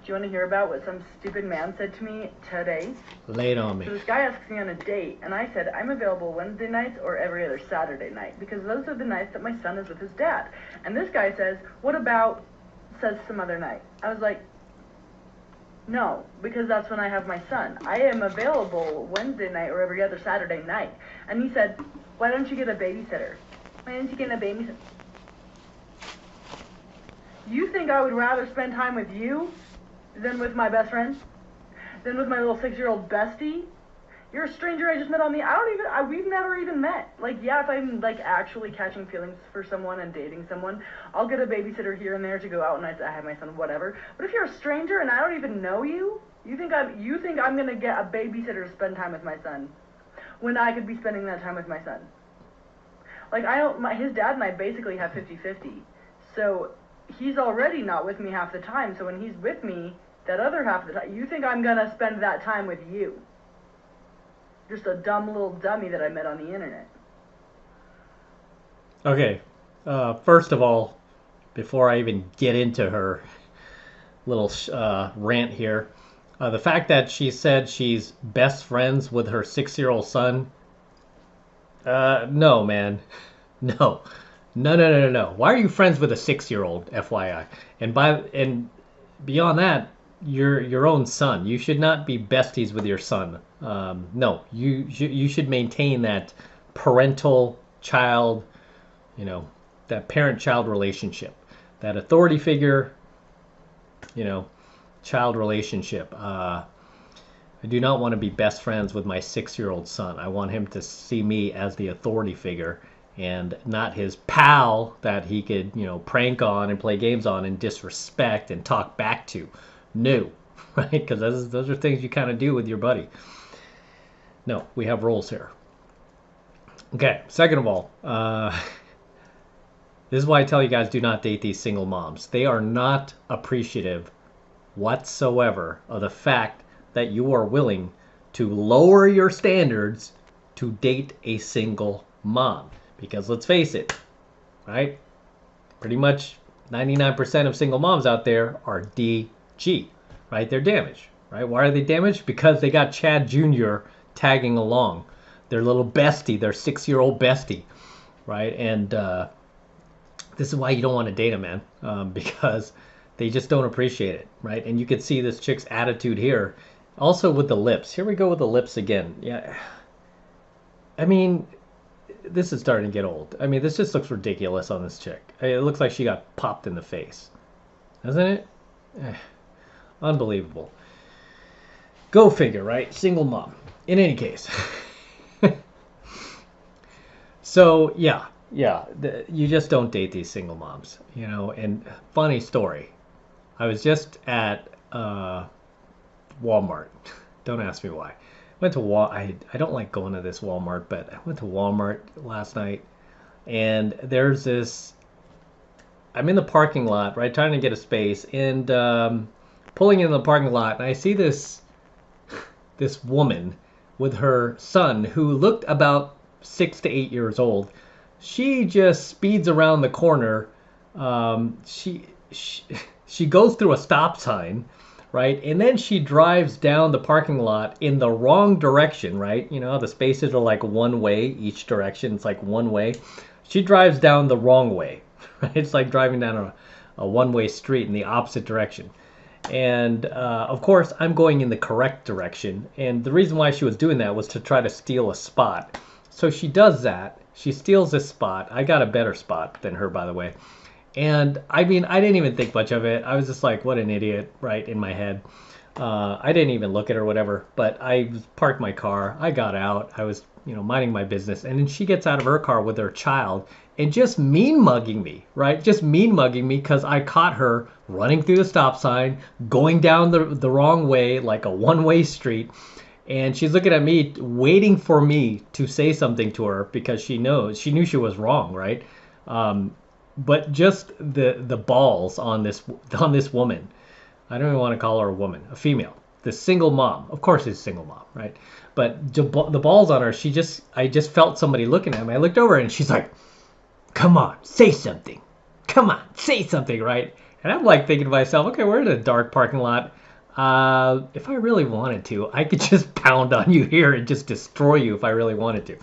you want to hear about what some stupid man said to me today? Lay it on me. So this guy asked me on a date, and I said, I'm available Wednesday nights or every other Saturday night, because those are the nights that my son is with his dad. And this guy says, what about, says some other night? I was like, no, because that's when I have my son. I am available Wednesday night or every other Saturday night. And he said, why don't you get a babysitter? Why don't you get a babysitter? You think I would rather spend time with you than with my best friend? Than with my little 6-year-old bestie? You're a stranger I just met on the, we've never even met. Like, yeah, if I'm, like, actually catching feelings for someone and dating someone, I'll get a babysitter here and there to go out and I have my son, whatever. But if you're a stranger and I don't even know you, you think I'm gonna get a babysitter to spend time with my son when I could be spending that time with my son? Like, his dad and I basically have 50-50. So, he's already not with me half the time, so when he's with me, that other half of the time, you think I'm gonna spend that time with you. Just a dumb little dummy that I met on the internet. Okay, first of all, before I even get into her little rant here, the fact that she said she's best friends with her 6-year-old son, no, man. No. No. Why are you friends with a 6-year-old, FYI? And beyond that, your own son. You should not be besties with your son. No, you should maintain that parental child, that parent-child relationship, that authority figure, child relationship. I do not want to be best friends with my 6-year-old son. I want him to see me as the authority figure and not his pal that he could, prank on and play games on and disrespect and talk back to. No, right? Because those are things you kind of do with your buddy. No, we have rules here. Okay, second of all, this is why I tell you guys do not date these single moms. They are not appreciative whatsoever of the fact that you are willing to lower your standards to date a single mom. Because let's face it, right? Pretty much 99% of single moms out there are DG, right? They're damaged, right? Why are they damaged? Because they got Chad Jr. tagging along. Their little bestie, their 6-year-old bestie, right? And this is why you don't want to date them, man, because they just don't appreciate it, right? And you can see this chick's attitude here. Also with the lips. Here we go with the lips again. Yeah. I mean, this is starting to get old. I mean, this just looks ridiculous on this chick. It looks like she got popped in the face. Doesn't it? Unbelievable. Go figure, right? Single mom. In any case. So, yeah. You just don't date these single moms. And funny story. I was just at Walmart. Don't ask me why. Went to I don't like going to this Walmart, but I went to Walmart last night, and there's this. I'm in the parking lot, right, trying to get a space, and pulling in the parking lot, and I see this woman with her son who looked about 6 to 8 years old. She just speeds around the corner. She goes through a stop sign. Right? And then she drives down the parking lot in the wrong direction, right? The spaces are like one way each direction. It's like one way. She drives down the wrong way, right? It's like driving down a one-way street in the opposite direction. And, of course, I'm going in the correct direction. And the reason why she was doing that was to try to steal a spot. So she does that. She steals this spot. I got a better spot than her, by the way. And I mean, I didn't even think much of it. I was just like, what an idiot, right, in my head. I didn't even look at her or whatever, but I parked my car. I got out. I was, minding my business. And then she gets out of her car with her child and just mean mugging me, right? Just mean mugging me because I caught her running through the stop sign, going down the wrong way, like a one-way street. And she's looking at me, waiting for me to say something to her because she knew she was wrong, right? But just the balls on this woman. I don't even want to call her a woman, a female. The single mom. Of course it's a single mom, right? But the balls on her, I just felt somebody looking at me. I looked over and she's like, come on, say something. Come on, say something, right? And I'm like thinking to myself, okay, we're in a dark parking lot. If I really wanted to, I could just pound on you here and just destroy you if I really wanted to,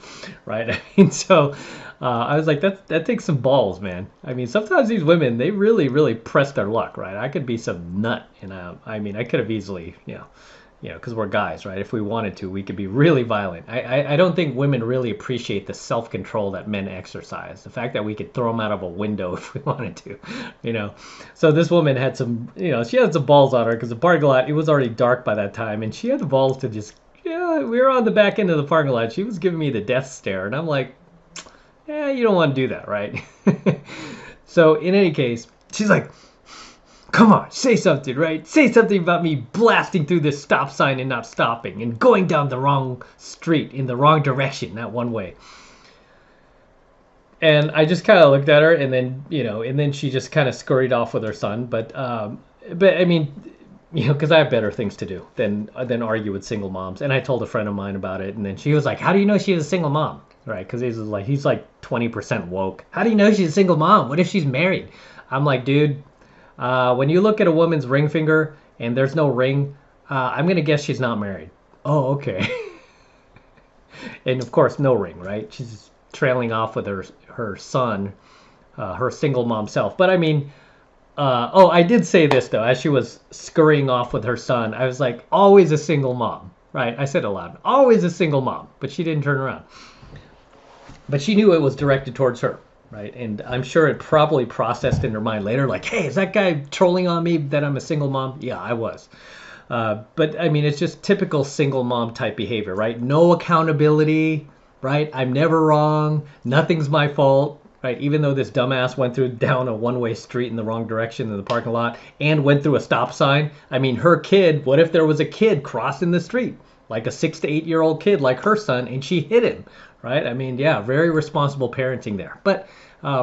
right? I mean, so I was like, that takes some balls, man. I mean, sometimes these women, they really, really press their luck, right? I could be some nut, and I mean, I could have easily, because we're guys, right? If we wanted to, we could be really violent. I don't think women really appreciate the self-control that men exercise. The fact that we could throw them out of a window if we wanted to. So this woman had some, she had some balls on her because the parking lot, it was already dark by that time. And she had the balls to just, we were on the back end of the parking lot. She was giving me the death stare. And I'm like, you don't want to do that, right? So in any case, she's like, come on, say something, right? Say something about me blasting through this stop sign and not stopping and going down the wrong street in the wrong direction, not one way. And I just kind of looked at her, and then she just kind of scurried off with her son. But I mean, because I have better things to do than argue with single moms. And I told a friend of mine about it, and then she was like, "How do you know she's a single mom?" Right? Because he's like 20% woke. How do you know she's a single mom? What if she's married? I'm like, dude. When you look at a woman's ring finger and there's no ring, I'm going to guess she's not married. Oh, okay. And of course, no ring, right? She's trailing off with her son, her single mom self. But I mean, I did say this though, as she was scurrying off with her son, I was like, always a single mom, right? I said it aloud, always a single mom, but she didn't turn around. But she knew it was directed towards her. Right, and I'm sure it probably processed in her mind later, like, hey, is that guy trolling on me that I'm a single mom? Yeah, I was. But I mean, it's just typical single mom type behavior, right? No accountability, right? I'm never wrong. Nothing's my fault, right? Even though this dumbass went down a one-way street in the wrong direction in the parking lot and went through a stop sign. I mean, her kid, what if there was a kid crossing the street, like a 6 to 8 year old kid like her son, and she hit him, right? I mean, yeah, very responsible parenting there. But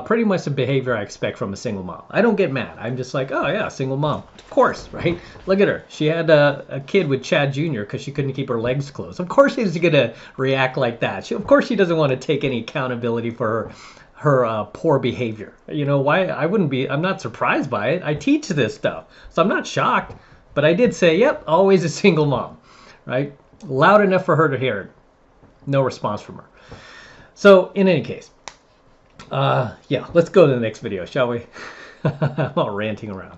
pretty much the behavior I expect from a single mom. I don't get mad. I'm just like, oh yeah, single mom. Of course, right? Look at her. She had a kid with Chad Jr. because she couldn't keep her legs closed. Of course she's going to react like that. Of course she doesn't want to take any accountability for her poor behavior. Why? I'm not surprised by it. I teach this stuff. So I'm not shocked. But I did say, yep, always a single mom, right? Loud enough for her to hear it. No response from her. So in any case, let's go to the next video, shall we? I'm all ranting around.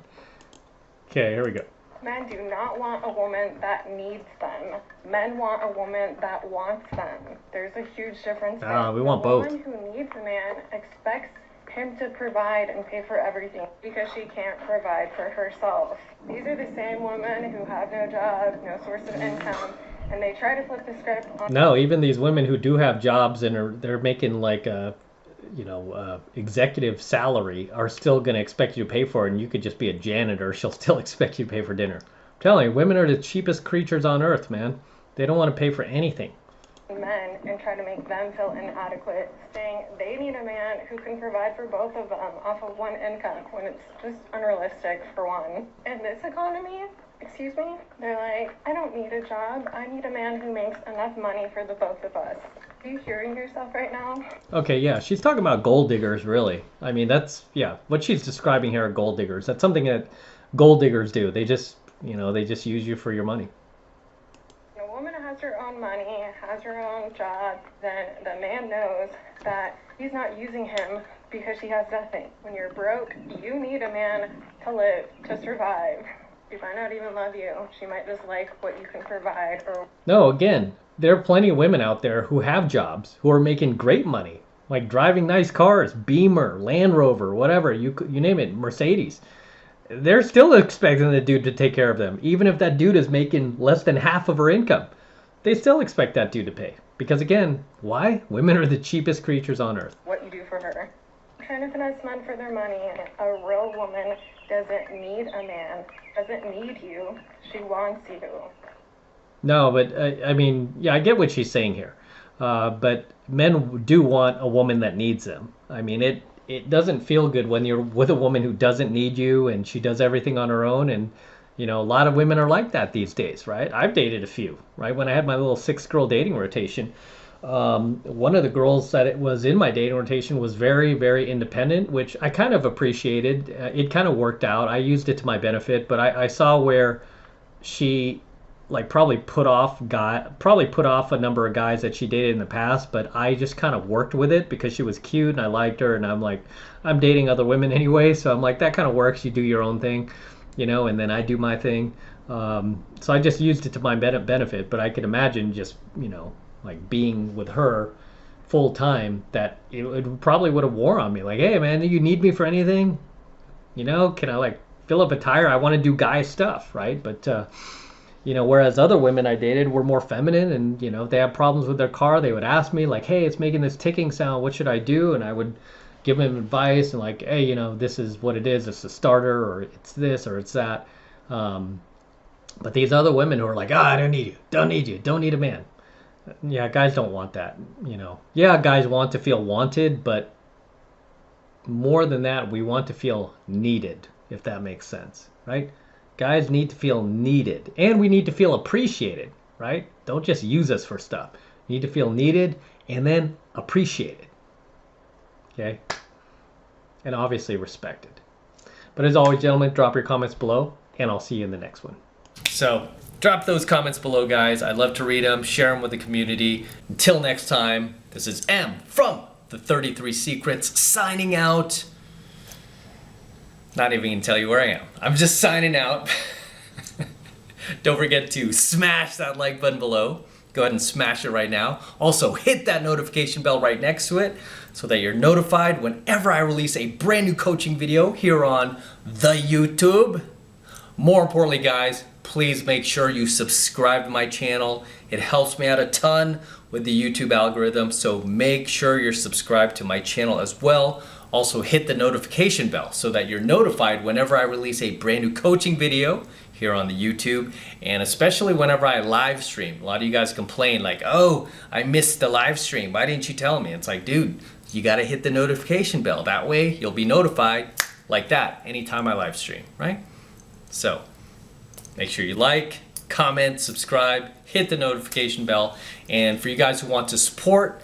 Okay, here we go. Men do not want a woman that needs them. Men want a woman that wants them. There's a huge difference. We want both. The woman who needs a man expects him to provide and pay for everything because she can't provide for herself. These are the same women who have no job, no source of income, and they try to flip the script on... No, even these women who do have jobs and they're making like a executive salary are still going to expect you to pay for it, and you could just be a janitor. She'll still expect you to pay for dinner. I'm telling you, women are the cheapest creatures on earth, man. They don't want to pay for anything. Men and try to make them feel inadequate, saying they need a man who can provide for both of them off of one income when it's just unrealistic for one. In this economy, excuse me, they're like, I don't need a job. I need a man who makes enough money for the both of us. Are you hearing yourself right now? Okay, yeah, she's talking about gold diggers, really. I mean, what she's describing here are gold diggers. That's something that gold diggers do. They just use you for your money. When a woman has her own money, has her own job, then the man knows that he's not using him because she has nothing. When you're broke, you need a man to live, to survive. She might not even love you. She might just like what you can provide. No, again, there are plenty of women out there who have jobs, who are making great money, like driving nice cars, Beamer, Land Rover, whatever, you name it, Mercedes. They're still expecting the dude to take care of them, even if that dude is making less than half of her income. They still expect that dude to pay. Because again, why? Women are the cheapest creatures on earth. What you do for her. Trying to finesse men for their money. A real woman doesn't need a man, doesn't need you. She wants you. No, but I mean, yeah, I get what she's saying here. But men do want a woman that needs them. I mean, it doesn't feel good when you're with a woman who doesn't need you and she does everything on her own. And, a lot of women are like that these days, right? I've dated a few, right? When I had my little 6-girl dating rotation, One of the girls that it was in my dating rotation was very, very independent, which I kind of appreciated. It kind of worked out. I used it to my benefit, but I saw where she like probably put off a number of guys that she dated in the past, but I just kind of worked with it because she was cute and I liked her, and I'm like, I'm dating other women anyway, so I'm like, that kind of works. You do your own thing, and then I do my thing. So I just used it to my benefit, but I could imagine just, like being with her full time, that it probably would have wore on me. Like, hey man, do you need me for anything? Can I like fill up a tire? I want to do guy stuff, right? But whereas other women I dated were more feminine, and if they had problems with their car, they would ask me like, hey, it's making this ticking sound, what should I do? And I would give them advice and like, hey, this is what it is, it's a starter, or it's this, or it's that. But these other women who are like, I don't need you, don't need a man. Yeah, guys don't want that, Yeah, guys want to feel wanted, but more than that, we want to feel needed, if that makes sense, right? Guys need to feel needed, and we need to feel appreciated, right? Don't just use us for stuff. You need to feel needed and then appreciated, okay? And obviously respected. But as always, gentlemen, drop your comments below, and I'll see you in the next one. So drop those comments below, guys. I'd love to read them, share them with the community. Until next time, this is M from the 33 Secrets signing out. Not even gonna tell you where I am. I'm just signing out. Don't forget to smash that like button below. Go ahead and smash it right now. Also, hit that notification bell right next to it so that you're notified whenever I release a brand new coaching video here on the YouTube. More importantly, guys, please make sure you subscribe to my channel. It helps me out a ton with the YouTube algorithm, so make sure you're subscribed to my channel as well. Also, hit the notification bell so that you're notified whenever I release a brand new coaching video here on the YouTube, and especially whenever I live stream. A lot of you guys complain like, oh, I missed the live stream. Why didn't you tell me? It's like, dude, you gotta hit the notification bell. That way you'll be notified like that anytime I live stream, right? So make sure you like, comment, subscribe, hit the notification bell. And for you guys who want to support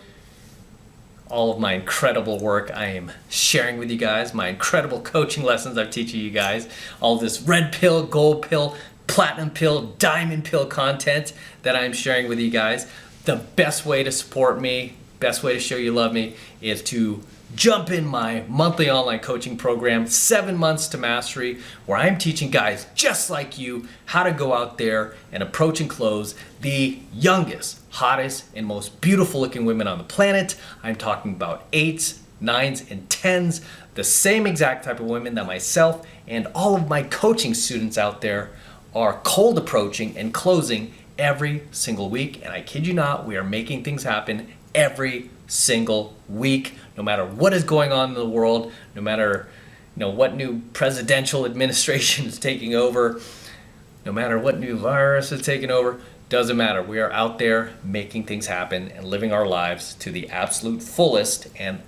all of my incredible work I am sharing with you guys, my incredible coaching lessons I'm teaching you guys, all this red pill, gold pill, platinum pill, diamond pill content that I'm sharing with you guys, the best way to support me, best way to show you love me is to jump in my monthly online coaching program, 7 months to mastery, where I'm teaching guys just like you how to go out there and approach and close the youngest, hottest, and most beautiful looking women on the planet. I'm talking about 8s, 9s, and 10s, the same exact type of women that myself and all of my coaching students out there are cold approaching and closing every single week. And I kid you not, we are making things happen every single week, no matter what is going on in the world, no matter what new presidential administration is taking over, no matter what new virus is taking over, doesn't matter. We are out there making things happen and living our lives to the absolute fullest and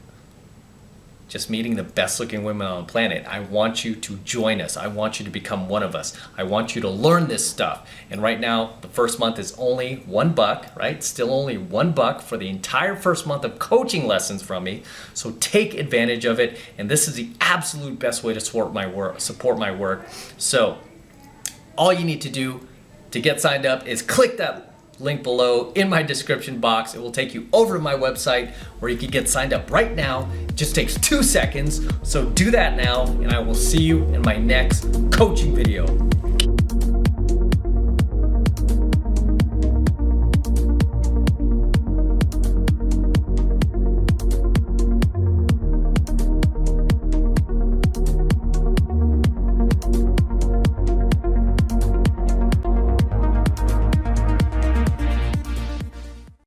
just meeting the best looking women on the planet. I want you to join us. I want you to become one of us. I want you to learn this stuff. And right now, the first month is only $1, right? Still only $1 for the entire first month of coaching lessons from me. So take advantage of it. And this is the absolute best way to support my work. So all you need to do to get signed up is click that link below in my description box. It will take you over to my website where you can get signed up right now. It just takes 2 seconds. So do that now, and I will see you in my next coaching video.